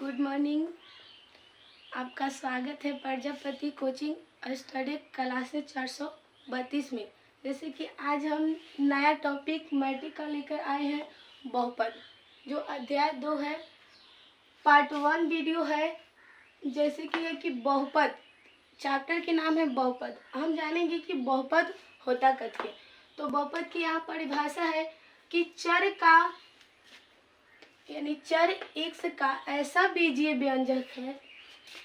Good morning. आपका स्वागत है प्रजापति कोचिंग स्टडी क्लासेस 432 में। जैसे कि आज हम नया टॉपिक मैट्रिक का लेकर आए हैं, बहुपद, जो अध्याय 2 है, पार्ट 1 वीडियो है। जैसे कि है कि बहुपद, चैप्टर के नाम है बहुपद। हम जानेंगे कि बहुपद होता कैसे। तो बहुपद की यहाँ परिभाषा है कि चर का यानी चर x का ऐसा बीजीय व्यंजक है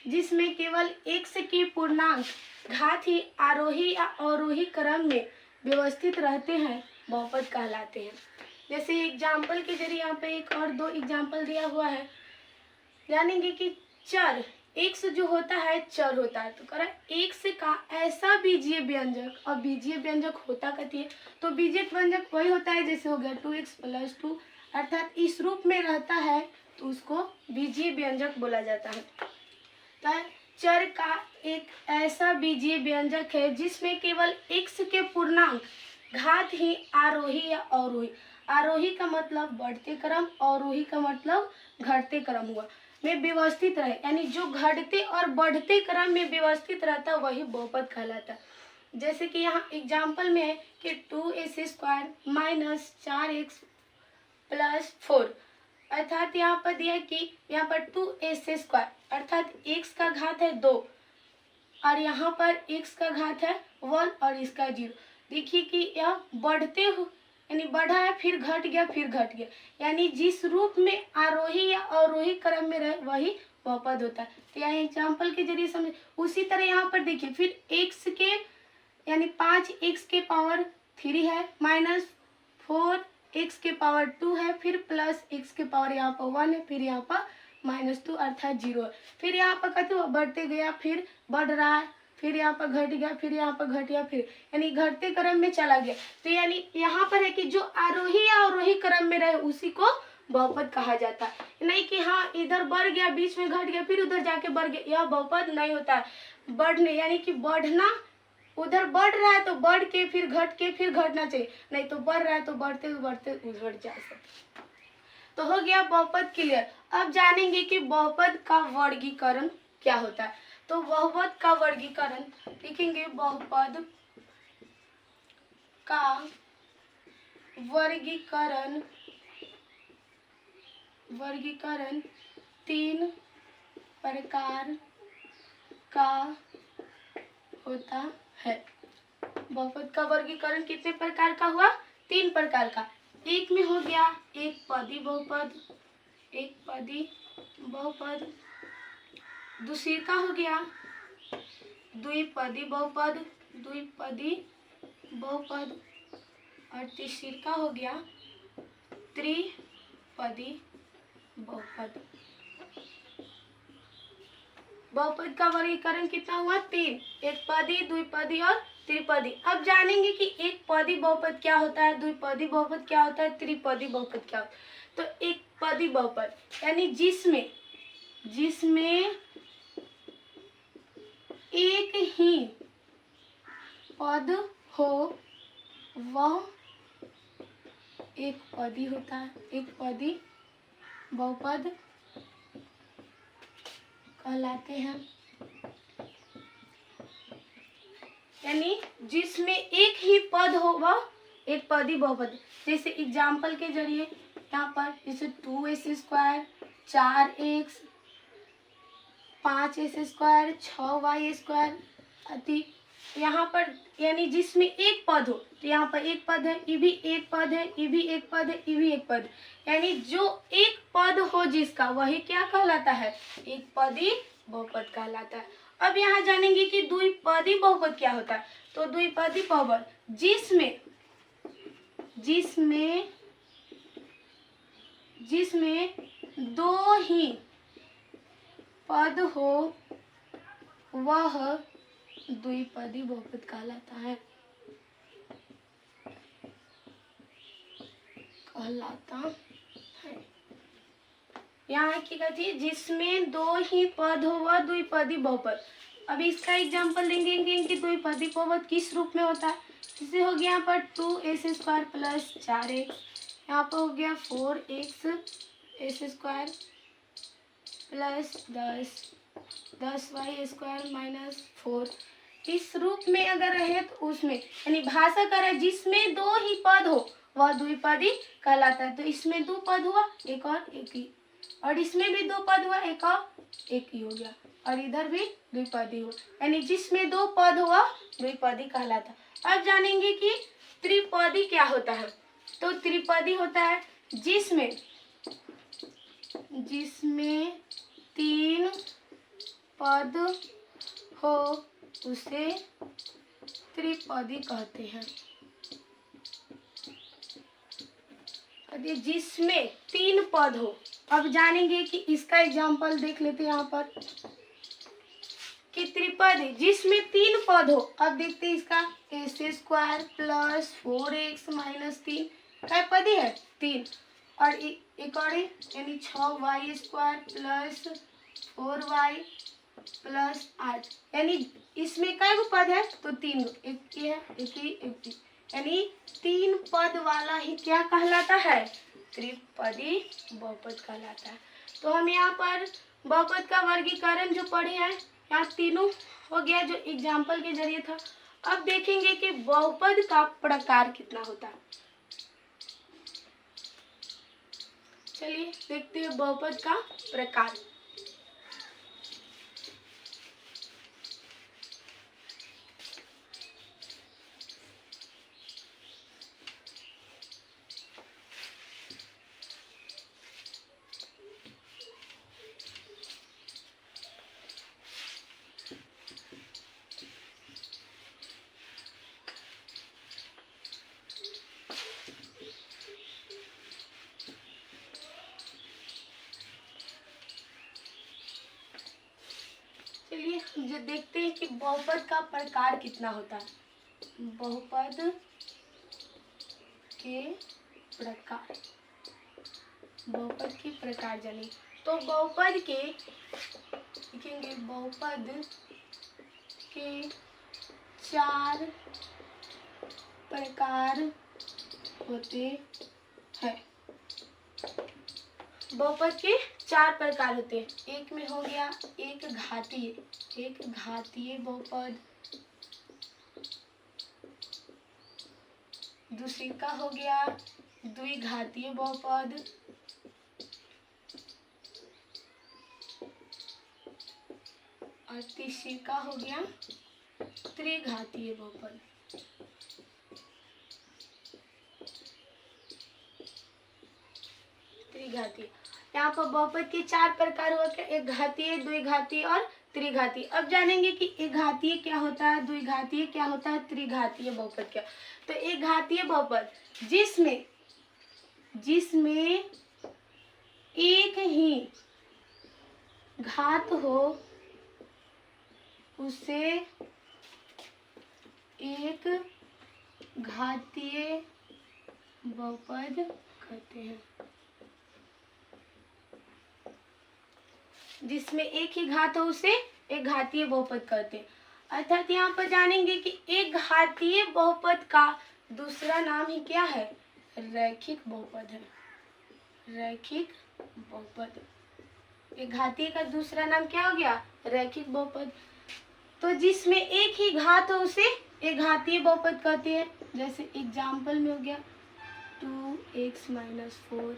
जिसमें केवल x की पूर्णांक घात ही आरोही या अवरोही क्रम में व्यवस्थित रहते हैं, बहुपद कहलाते हैं। जैसे एग्जाम्पल के जरिए यहाँ पे एक और दो एग्जाम्पल दिया हुआ है। जानेंगे कि चर x जो होता है चर होता है, तो कह x का ऐसा बीजीय व्यंजक, और बीजीय व्यंजक होता कहती है तो बीजीय व्यंजक वही होता है जैसे हो गया 2x + 2, अर्थात इस रूप में रहता है तो उसको बीजीय व्यंजक बोला जाता है। तो चर का एक ऐसा बीजीय व्यंजक है जिसमें केवल x के पूर्णांक घात ही आरोही या अवरोही, आरोही का मतलब बढ़ते क्रम, अवरोही का मतलब घटते क्रम हुआ, में व्यवस्थित रहे, यानी जो घटते और बढ़ते क्रम में व्यवस्थित रहता वही बहुपद कहलाता। जैसे कि यहाँ एग्जाम्पल में है कि 2x² - 4x + 4, अर्थात यहाँ पर दिया कि यहाँ पर 2x² अर्थात x का घात है 2 और यहाँ पर x का घात है 1 और इसका 0। देखिए कि यह बढ़ते हो यानी बढ़ा है फिर घट गया फिर घट गया, यानी जिस रूप में आरोही या अवरोही क्रम में रहे वही बहुपद होता है। तो यहाँ एग्जाम्पल के जरिए समझ। उसी तरह यहाँ पर देखिए फिर x के यानी 5x के पावर 3 है, -4x के पावर 2 है, फिर प्लस x के पावर यहाँ पर 1 है, फिर यहाँ पर -2 अर्थात 0 है। फिर यहाँ पर कहते हुआ बढ़ते गया, फिर बढ़ रहा है, फिर यहाँ पर घट गया, फिर यहाँ पर घट गया, फिर यानी घटते क्रम में चला गया। तो यानी यहाँ पर है कि जो आरोही या अवरोही क्रम में रहे उसी को बहुपद कहा जाता है। नहीं कि हाँ इधर बढ़ गया बीच में घट गया फिर उधर जाके बढ़ गया, यह बहुपद नहीं होता है। बढ़ने यानी कि बढ़ना, उधर बढ़ रहा है तो बढ़ के फिर घट के फिर घटना चाहिए, नहीं तो बढ़ रहा है तो बढ़ते बढ़ते उधर जा सकते। तो हो गया बहुपद क्लियर। अब जानेंगे कि बहुपद का वर्गीकरण क्या होता है। तो बहुपद का वर्गीकरण लिखेंगे, बहुपद का वर्गीकरण 3 प्रकार का होता है। बहुपद का वर्गीकरण कितने प्रकार का हुआ? 3 प्रकार का। एक में हो गया एक पदी बहुपद, एक पदी बहुपद। दूसरी का हो गया द्विपदी बहुपद, द्विपदी बहुपद। और तीसरी का हो गया त्रिपदी बहुपद। बहुपद का वर्गीकरण कितना हुआ? 3, एक पदी, द्विपदी और त्रिपदी। अब जानेंगे कि एक पदी बहुपद क्या होता है, द्विपदी बहुपद क्या होता है, त्रिपदी बहुपद क्या होता है। तो एक पदी बहुपद यानी जिसमें एक ही पद हो वह एक पदी होता है, एक पदी बहुपद कहलाते हैं। यानी जिसमें एक ही पद हो वह एक पदी बहुपद। जैसे एग्जाम्पल के जरिए यहाँ पर जैसे 2x², 4x, 5x², 6y² आदि। यहाँ पर यानी जिसमें एक पद हो, तो यहाँ पर एक पद है, ये भी एक पद है, ये भी एक पद है, ये भी एक पद, यानी जो एक पद हो जिसका वही क्या कहलाता है? एक पदी बहुपद कहलाता है। अब यहाँ जानेंगे कि द्विपदी बहुपद क्या होता है। तो द्विपदी बहुपद जिसमें दो ही पद हो वह द्विपदी बहुपद कहलाता है, यहाँ की कहती है जिसमें दो ही पद हो वह द्विपदी बहुपद। अभी इसका एग्जांपल लेंगे कि द्विपदी बहुपद किस रूप में होता है। जैसे हो गया यहाँ पर 2x² + 4x, यहाँ पर हो गया 4x² प्लस 10y² माइनस 4। इस रूप में अगर रहे तो उसमें यानी भाषा कर है जिसमें दो ही पद हो वह द्विपदी कहलाता है। तो इसमें दो पद हुआ एक और एक ही, और इसमें भी दो पद हुआ एक और एक ही हो गया, और इधर भी द्विपदी हुआ, यानी जिसमें दो पद हुआ द्विपदी कहलाता। अब जानेंगे कि त्रिपदी क्या होता है। तो त्रिपदी होता है जिसमें तीन पद हो उसे त्रिपदी कहते हैं। जिसमें तीन पद हो। अब जानेंगे कि इसका एग्जाम्पल देख लेते हैं यहाँ पर कि त्रिपदी जिसमें तीन पद हो। अब देखते हैं इसका x² प्लस 4x माइनस 3 क्या पदी है 3, और एक और यानी 6y² प्लस 4y प्लस 8, यानी इसमें कई गो पद है तो 3 गो, एक ही है एक ही, यानी तीन पद वाला ही क्या कहलाता है त्रिपदी बहुपद कहलाता है। तो हम यहाँ पर बहुपद का वर्गीकरण जो पढ़े हैं यहाँ तीनों हो गया जो एग्जाम्पल के जरिए था। अब देखेंगे कि बहुपद का प्रकार कितना होता है। चलिए देखते हैं बहुपद का प्रकार। चलिए जो देखते हैं कि बहुपद का प्रकार कितना होता है। बहुपद के प्रकार, बहुपद के प्रकार जानिए। तो बहुपद के लिखेंगे बहुपद के 4 प्रकार होते हैं। बहुपद के 4 प्रकार होते हैं। एक में हो गया एक घातीय बहुपद, दूसरी का हो गया द्विघातीय बहुपद, और तीसरी का हो गया त्रिघातीय बहुपद। त्रिघातीय यहाँ पर बहुपद के 4 प्रकार हुआ क्या, एक घातीय द्विघातीय और त्रिघातीय। अब जानेंगे कि एक घातीय क्या होता है, द्विघातीय क्या होता है, त्रिघातीय बहुपद क्या। तो एक घातीय बहुपद जिसमें एक ही घात हो उसे एक घातीय बहुपद कहते हैं। जिसमें एक ही घात हो उसे एक घातीय बहुपद कहते हैं। अर्थात यहाँ पर जानेंगे कि एक घातीय बहुपद का दूसरा नाम ही क्या है, रैखिक बहुपद है। रैखिक बहुपद, एक घातीय का दूसरा नाम क्या हो गया, रैखिक बहुपद। तो जिसमें एक ही घात हो उसे एक घातीय बहुपद कहते हैं। जैसे एग्जाम्पल में हो गया 2x minus 4,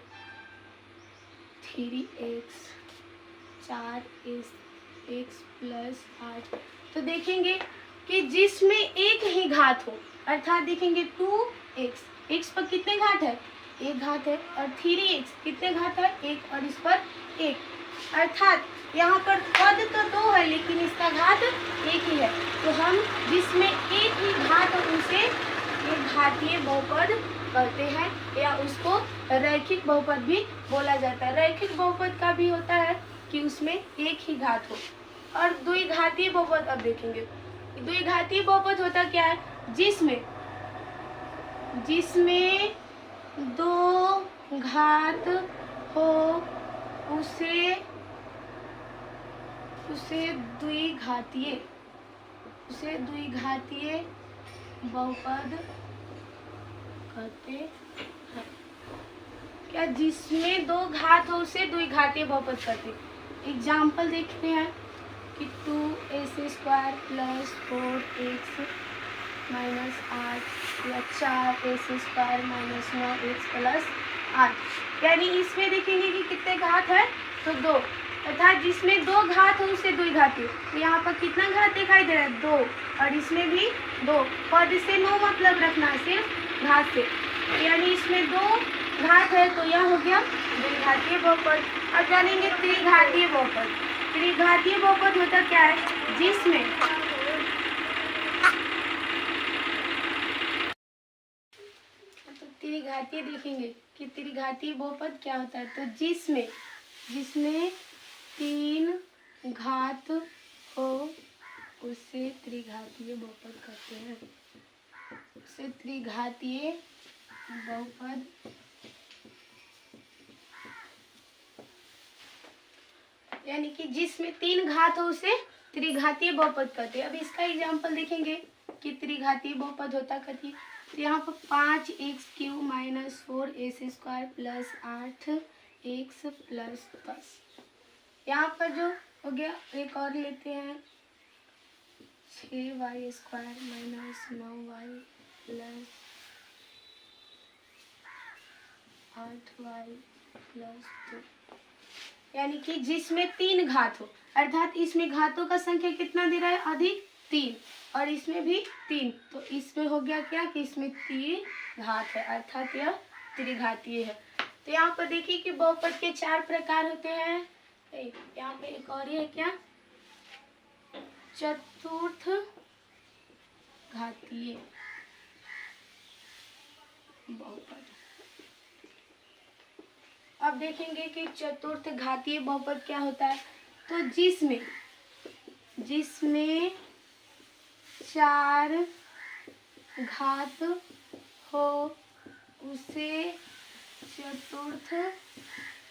3x, 4x plus 8। तो देखेंगे कि जिसमें एक ही घात हो, अर्थात देखेंगे 2x, x पर कितने घात है, एक घात है, और 3x कितने घात है, एक, और इस पर एक, अर्थात यहाँ पर पद तो 2 है लेकिन इसका घात एक ही है। तो हम जिसमें एक ही घात हो उसे एक घातीय बहुपद कहते हैं, या उसको रैखिक बहुपद भी बोला जाता है। रैखिक बहुपद का भी होता है कि उसमें एक ही घात हो। और द्विघातीय बहुपद अब देखेंगे। द्विघातीय बहुपद होता क्या है, जिसमें 2 घात हो उसे द्विघातीय बहुपद कहते हैं। क्या जिसमें 2 घात हो उसे द्विघातीय बहुपद कहते हैं। एग्जाम्पल देखते हैं कि 2ac² प्लस 4x माइनस 8 या 4ac² माइनस 9x प्लस 8। यानी इसमें देखेंगे कि कितने घात है, तो 2, अर्थात जिसमें 2 घात हो उसे द्विघाती। तो यहाँ पर कितना घात दिखाई दे रहा है, 2, और इसमें भी 2। पद से नो मतलब रखना है, सिर्फ घात से। यानी इसमें 2 घात है तो यह हो गया द्विघातीय बहुपद। अब जानेंगे त्रिघातीय बहुपद। त्रिघातीय बहुपद होता क्या है, जिसमें तो त्रिघातीय देखेंगे कि त्रिघातीय बहुपद क्या होता है, तो जिसमें 3 घात हो उसे त्रिघातीय बहुपद कहते हैं। उसे त्रिघातीय बहुपद यानी कि जिसमें 3 घात हो उसे त्रिघातीय बहुपद कहते हैं। अब इसका एग्जाम्पल देखेंगे कि त्रिघातीय बहुपद होता कहती है। तो यहाँ पर 5x³ minus 4ac² plus 8x plus 10। यहाँ पर जो हो गया, एक और लेते हैं, 6y² minus 9y plus 8y plus 2। यानी कि जिसमें 3 घात हो, अर्थात इसमें घातों का संख्या कितना दे रहा है, अधिक 3, और इसमें भी 3। तो इसमें हो गया क्या कि इसमें 3 घात है, अर्थात यह त्रिघातीय है। तो यहाँ पर देखिए कि बहुपद के 4 प्रकार होते हैं। यहाँ पे एक और है क्या, चतुर्थ घातीय बहुपद। अब देखेंगे कि चतुर्थ घातीय बहुपद क्या होता है, तो जिसमें 4 घात हो उसे चतुर्थ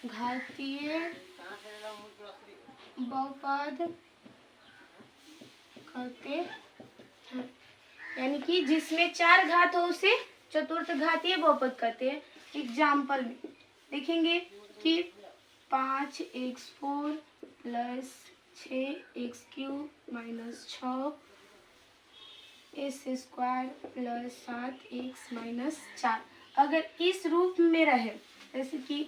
घातीय बहुपद कहते हैं। यानी कि जिसमें 4 घात हो उसे चतुर्थ घातीय बहुपद कहते हैं। एग्जाम्पल में देखेंगे कि 5x4 plus 6x³ minus 6ac² plus 7x minus 4। अगर इस रूप में रहे, जैसे कि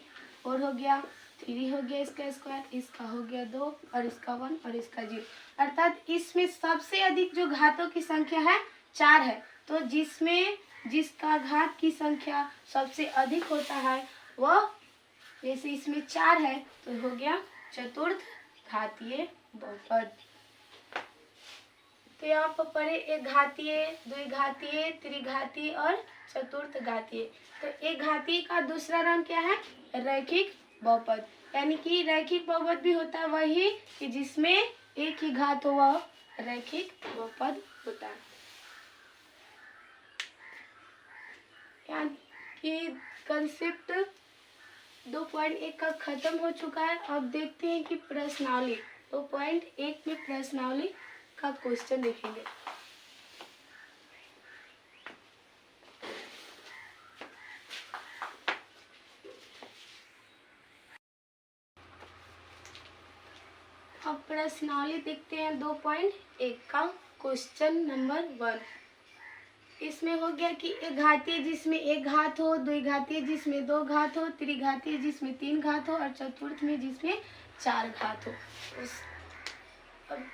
4 हो गया, 3 हो गया इसका स्क्वायर, इसका हो गया 2, और इसका 1 और इसका 0, अर्थात इसमें सबसे अधिक जो घातों की संख्या है 4 है। तो जिसका घात की संख्या सबसे अधिक होता है वह, जैसे इसमें 4 है तो हो गया चतुर्थ घातीय बहुपद। तो यहाँ पर पढ़े एक घातीय, द्विघातीय, त्रिघातीय और चतुर्थ घातीय। तो एक घातीय का दूसरा नाम क्या है, रैखिक बहुपद। यानी कि रैखिक बहुपद भी होता है वही कि जिसमें एक ही घात हो, वह रैखिक बहुपद होता है। यानी कि कंसेप्ट 2.1 का खत्म हो चुका है। अब देखते हैं कि प्रश्नावली 2.1 में प्रश्नावली का क्वेश्चन देखेंगे। अब प्रश्नावली देखते हैं 2.1 का क्वेश्चन नंबर 1। इसमें हो गया कि एक घातीय जिसमें 1 घात हो, द्विघातीय जिसमें 2 घात हो, त्रिघातीय जिसमें 3 घात हो और चतुर्थ में जिसमें 4 घात हो। अब